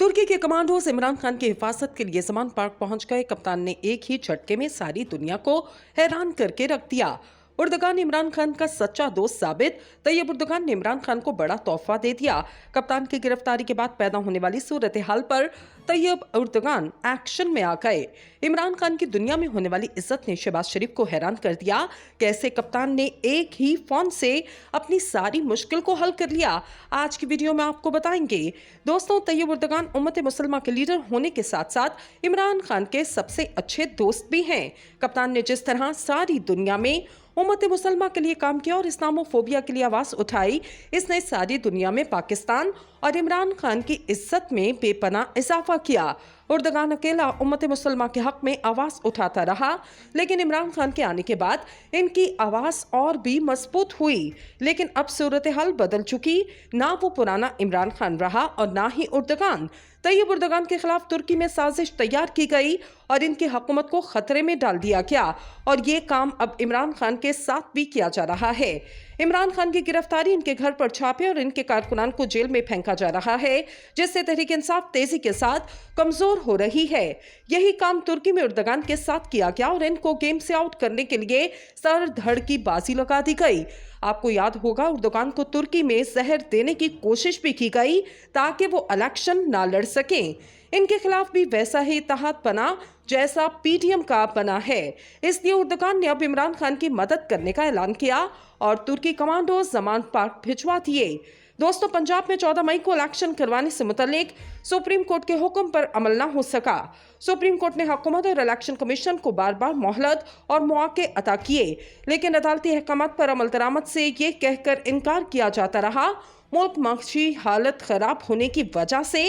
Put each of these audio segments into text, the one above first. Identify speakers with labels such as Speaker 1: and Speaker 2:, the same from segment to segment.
Speaker 1: तुर्की के कमांडोज इमरान खान की हिफाजत के लिए समान पार्क पहुंच गए। कप्तान ने एक ही झटके में सारी दुनिया को हैरान करके रख दिया। उर्दगान इमरान खान का सच्चा दोस्त साबित। तैयब उर्दगान ने इमरान खान को बड़ा तोहफा दे दिया। कप्तान की गिरफ्तारी के बाद पैदा होने वाली सूरत हाल पर तैयब उर्दगान एक्शन में आ गए। इमरान खान की दुनिया में होने वाली इज्जत ने शहबाज शरीफ को हैरान कर दिया। कैसे कप्तान ने एक ही फोन से अपनी सारी मुश्किल को हल कर लिया, आज की वीडियो में आपको बताएंगे। दोस्तों, तैयब उर्दगान उम्मत मुसलमा के लीडर होने के साथ साथ इमरान खान के सबसे अच्छे दोस्त भी हैं। कप्तान ने जिस तरह सारी दुनिया में उम्मत मुसलमा के लिए काम किया और इस्लामोफोबिया के लिए आवाज उठाई, इसने सारी दुनिया में पाकिस्तान और इमरान खान की इज्जत में बेपनाह इजाफा किया। उर्दगान अकेला उम्मत मुसलमा के हक में आवाज उठाता रहा, लेकिन इमरान खान के आने के बाद इनकी आवाज और भी मजबूत हुई। लेकिन अब सूरत हाल बदल चुकी, ना वो पुराना इमरान खान रहा और ना ही उर्दगान। तैयब उर्दगान के खिलाफ तुर्की में साजिश तैयार की गई और इनकी हुकूमत को खतरे में डाल दिया गया, और ये काम अब इमरान खान के साथ भी किया जा रहा है। इमरान खान की गिरफ्तारी, इनके घर पर छापे और इनके कारकुनान को जेल में फेंका जा रहा है, जिससे तहरीक इंसाफ तेजी के साथ कमजोर हो रही है। यही काम तुर्की में उर्दगान के साथ किया गया और इनको गेम से आउट करने के लिए सर धड़ की बाजी लगा दी गई। आपको याद होगा, उर्दगान को तुर्की में जहर देने की कोशिश भी की गई ताकि वो इलेक्शन ना लड़ सकें। इनके खिलाफ भी वैसा ही इत्तेहाद बना जैसा पीडीएम का बना है। इसलिए उर्दगान ने अब इमरान खान की मदद करने का ऐलान किया और तुर्की कमांडो जमान पार्क भिजवा दिए। दोस्तों, पंजाब में 14 मई को इलेक्शन करवाने से मुतल्लिक सुप्रीम कोर्ट के हुक्म पर अमल न हो सका। सुप्रीम कोर्ट ने हुकूमत और इलेक्शन कमीशन को बार बार मोहलत और मौके अता किए, लेकिन अदालती अहकामात पर अमल दरामद से ये कहकर इनकार किया जाता रहा, मुल्क माशी हालत खराब होने की वजह से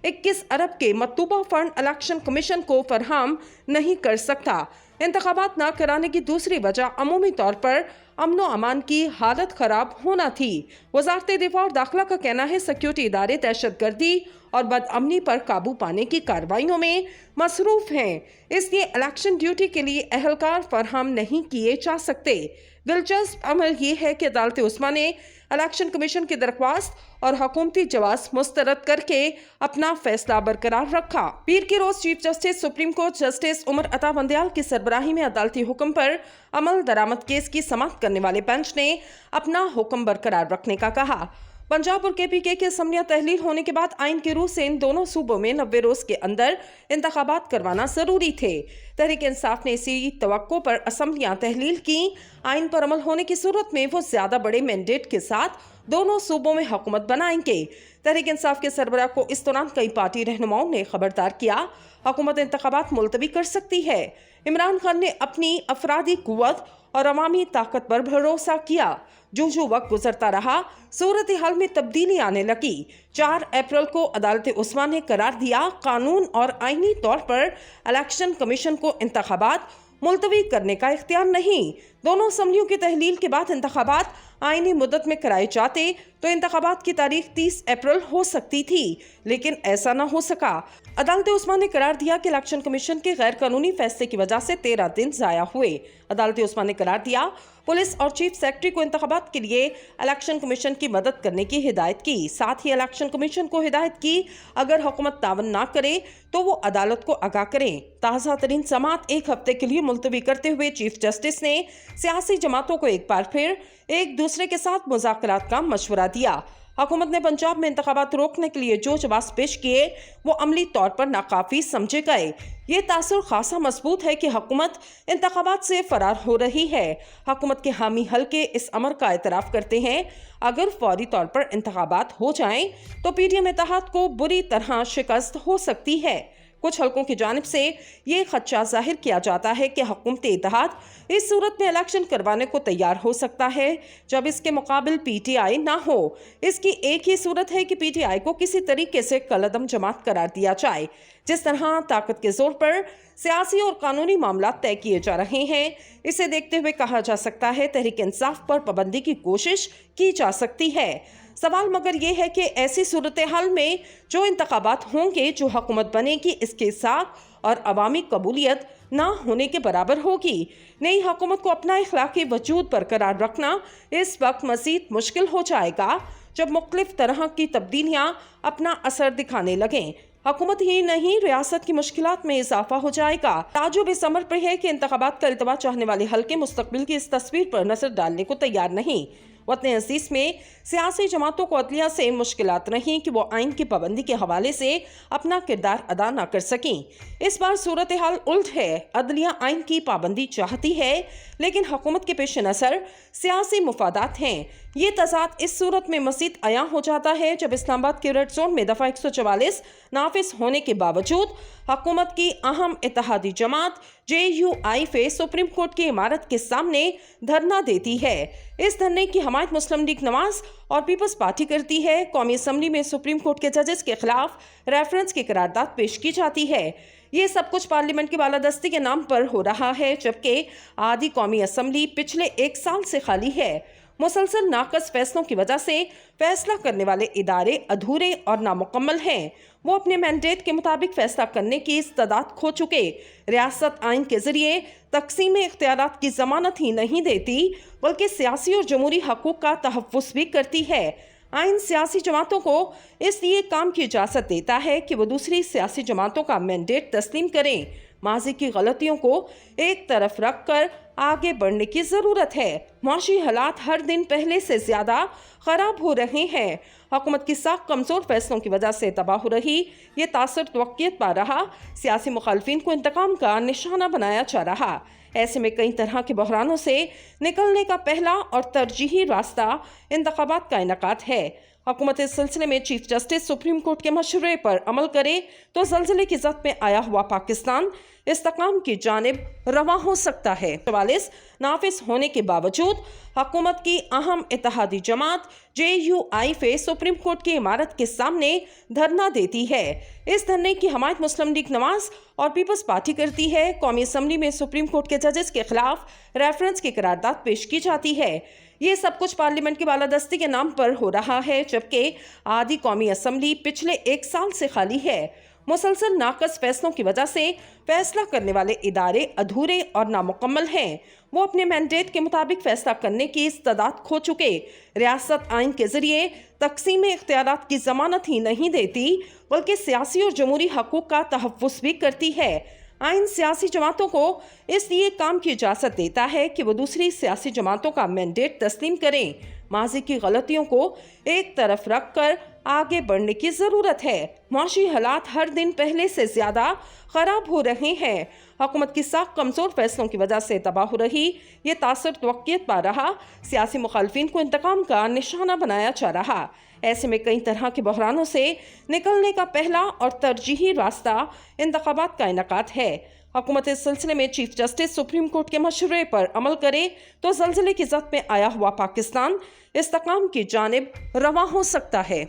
Speaker 1: 21 अरब के मतलूबा फंड इलेक्शन कमीशन को फराहम नहीं कर सकता। इंतखाबात न कराने की दूसरी वजह अमूमी तौर पर अमन व अमान की हालत खराब होना थी। वजारत दिफा और दाखिला का कहना है, सिक्योरिटी इदारे दहशतगर्दी और बदअमनी पर काबू पाने की कार्रवाइयों में मसरूफ हैं, इसलिए इलेक्शन ड्यूटी के लिए एहलकार फराहम नहीं किए जा सकते। दिलचस्प अमल ये है कि अदालत उस्मा ने इलेक्शन कमीशन की दरख्वास्त और हुकूमती जवाब मुस्तरद करके अपना फैसला बरकरार रखा। पीर के रोज chief justice Supreme Court justice Umar Ata Bandial की सरबराही में अदालती हुक्म पर अमल दरामद केस की समाअत करने वाले बेंच ने अपना हुक्म बरकरार रखने का कहा। पंजाब और केपीके के असम्बलियां तहलील होने के बाद आइन की रूह से इन दोनों सूबों में 90 रोज के अंदर इंतखाबात करवाना जरूरी थे। तहरीक इंसाफ ने इसी तवक्को पर असम्बलियां तहलील की। आइन पर अमल होने की सूरत में वो ज्यादा बड़े मैंडेट के साथ दोनों सूबों में हुकूमत बनाएंगे। तहरीक इंसाफ के सरबराह को इस दौरान कई पार्टी रहनुमाओं ने खबरदार किया, हुकूमत इंतखाबात मुलतवी कर सकती है। इमरान खान ने अपनी अफरादी कुव्वत और अवामी ताकत पर भरोसा किया। जो वक्त गुजरता रहा, सूरत हाल में तब्दीली आने लगी। 4 अप्रैल को अदालत उस्मा ने करार दिया, कानून और आईनी तौर पर इलेक्शन कमीशन को इंतखाबात मुलतवी करने का इख्तियार नहीं। दोनों असम्बलियों की तहलील के बाद इंतखाबात आईनी मुद्दत में कराए जाते तो इंतखाबात की तारीख 30 अप्रैल हो सकती थी, लेकिन ऐसा न हो सका। अदालत उस्मा ने करार दिया कि इलेक्शन कमीशन के गैर कानूनी फैसले की वजह से 13 दिन जाया हुए। अदालत उस्मा ने करार दिया, पुलिस और चीफ सेक्रेटरी को इंतखाबात के लिए इलेक्शन कमीशन की मदद करने की हिदायत की। साथ ही इलेक्शन कमीशन को हिदायत की, अगर हुकूमत तावन ना करे तो वो अदालत को आगाह करें। ताज़ा तरीन समाअत 1 हफ्ते के लिए मुलतवी करते हुए चीफ जस्टिस ने सियासी जमातों को एक बार फिर एक दूसरे के साथ मुज़ाकरात का मशवरा दिया। हुकूमत ने पंजाब में इंतखाबात रोकने के लिए जो जवाब पेश किए वो अमली तौर पर नाकाफी समझे गए। ये तासुर खासा मजबूत है कि हुकूमत इंतखाबात से फरार हो रही है। हुकूमत के हामी हल्के इस अमर का एतराफ़ करते हैं, अगर फौरी तौर पर इंतखाबात हो जाएं तो पीडीएम इत्तेहाद को बुरी तरह शिकस्त हो सकती है। कुछ हलकों की जानिब से ये खदशा जाहिर किया जाता है कि हुकूमती इत्तेहाद इस सूरत में इलेक्शन करवाने को तैयार हो सकता है जब इसके मुकाबिल पीटीआई ना हो। इसकी एक ही सूरत है कि पीटीआई को किसी तरीके से कलअदम जमात करार दिया जाए। जिस तरह ताकत के जोर पर सियासी और कानूनी मामला तय किए जा रहे हैं, इसे देखते हुए कहा जा सकता है तहरीक इंसाफ पर पाबंदी की कोशिश की जा सकती है। सवाल मगर ये है कि ऐसी सूरत हाल में जो इंतखाबात होंगे, जो हुकूमत बनेगी, इसके साथ और अवामी कबूलियत ना होने के बराबर होगी। नई हुकूमत को अपना इखलाकी वजूद बरकरार रखना इस वक्त मज़ीद मुश्किल हो जाएगा जब मुख्तलिफ तरह की तब्दीलियाँ अपना असर दिखाने लगें। हुकूमत ही नहीं, रियासत की मुश्किलात में इजाफा हो जाएगा। ताजुब इस अमर पर है कि इंतखाबात का इल्तवा चाहने वाले हल्के मुस्तकबिल की इस तस्वीर पर नजर डालने को तैयार नहीं। वतन अजीज में सियासी जमातों को अदलिया से मुश्किलात रहीं कि वो आइन की पाबंदी के हवाले से अपना किरदार अदा न कर सकें। इस बार सूरत हाल उल्ट है। अदलिया आइन की पाबंदी चाहती है, लेकिन हुकूमत के पेश नज़र सियासी मुफादात हैं। ये तजाद इस सूरत में मज़ीद आया हो जाता है जब इस्लामाबाद के रेड जोन में दफ़ा 144 नाफिज होने के बावजूद हुकूमत की अहम इत्तेहादी जमात JUI सुप्रीम कोर्ट की इमारत के सामने धरना देती है। इस धरने की हमायत मुस्लिम लीग नवाज और पीपल्स पार्टी करती है। कौमी असम्बली में सुप्रीम कोर्ट के जजेस के खिलाफ रेफरेंस की करारदाद पेश की जाती है। ये सब कुछ पार्लियामेंट की बालादस्ती के नाम पर हो रहा है, जबकि आधी कौमी असम्बली पिछले 1 साल से खाली है। मुसलसल नाकस फैसलों की वजह से फैसला करने वाले इदारे अधूरे और नामुकम्मल हैं। वो अपने मैंडेट के मुताबिक फैसला करने की इस्तेदाद खो चुके। रियासत आइन के जरिए तकसीम इख्तियारात की जमानत ही नहीं देती, बल्कि सियासी और जमहूरी हकूक का तहफ़्फ़ुज़ भी करती है। आइन सियासी जमातों को इसलिए काम की इजाज़त देता है कि वो दूसरी सियासी जमातों का मैंडेट तस्लीम करें। माजी की गलतियों को एक तरफ रख कर आगे बढ़ने की ज़रूरत है। माशी हालात हर दिन पहले से ज़्यादा ख़राब हो रहे हैं। हुकूमत की साख कमज़ोर फैसलों की वजह से तबाह हो रही ये तासर तवक्कियत पा रहा सियासी मुखालफिन को इंतकाम का निशाना बनाया जा रहा। ऐसे में कई तरह के बहरानों से निकलने का पहला और तरजीही रास्ता इंतखाबात का इनेकाद है। हुकूमत इस सिलसिले में चीफ जस्टिस सुप्रीम कोर्ट के मशवरे पर अमल करे तो ज़ल्ज़ले की ज़द में आया हुआ पाकिस्तान इस्तेकाम की जानिब रवां हो सकता है। 44 नाफिज होने के बावजूद हुकूमत की अहम इत्तेहादी जमात JUI सुप्रीम कोर्ट की इमारत के सामने धरना देती है। इस धरने की हमायत मुस्लिम लीग नवाज और पीपल्स पार्टी करती है। कौमी असम्बली में सुप्रीम कोर्ट के जजेस के खिलाफ रेफरेंस की करारदाद पेश की जाती है। ये सब कुछ पार्लियामेंट की बालादस्ती के नाम पर हो रहा है, जबकि आधी कौमी असम्बली पिछले 1 साल से खाली है। मुसलसल नाकस फैसलों की वजह से फैसला करने वाले इदारे अधूरे और नामुकम्मल हैं। वो अपने मैंडेट के मुताबिक फैसला करने की इस्तेदाद खो चुके। रियासत आइन के जरिए तकसीम इख्तियारात की जमानत ही नहीं देती, बल्कि सियासी और जमहूरी हकूक का तहफ़्फ़ुज़ भी करती है। आइन सियासी जमातों को इसलिए काम की इजाज़त देता है कि वो दूसरी सियासी जमातों का मैंडेट तस्लीम करें। माजी की गलतियों को एक तरफ रख कर आगे बढ़ने की ज़रूरत है। माशी हालात हर दिन पहले से ज़्यादा ख़राब हो रहे हैं। हुकूमत की साख कमज़ोर फैसलों की वजह से तबाह हो रही ये तासर तवक्कियत पा रहा सियासी मुखालफिन को इंतकाम का निशाना बनाया जा रहा। ऐसे में कई तरह के बहरानों से निकलने का पहला और तरजीही रास्ता इंतखाबात का इनेकाद है। हुकूमत इस सिलसिले में चीफ जस्टिस सुप्रीम कोर्ट के मशवरे पर अमल करे तो ज़ल्ज़ले की ज़द में आया हुआ पाकिस्तान इस्तेकाम की जानिब रवां हो सकता है।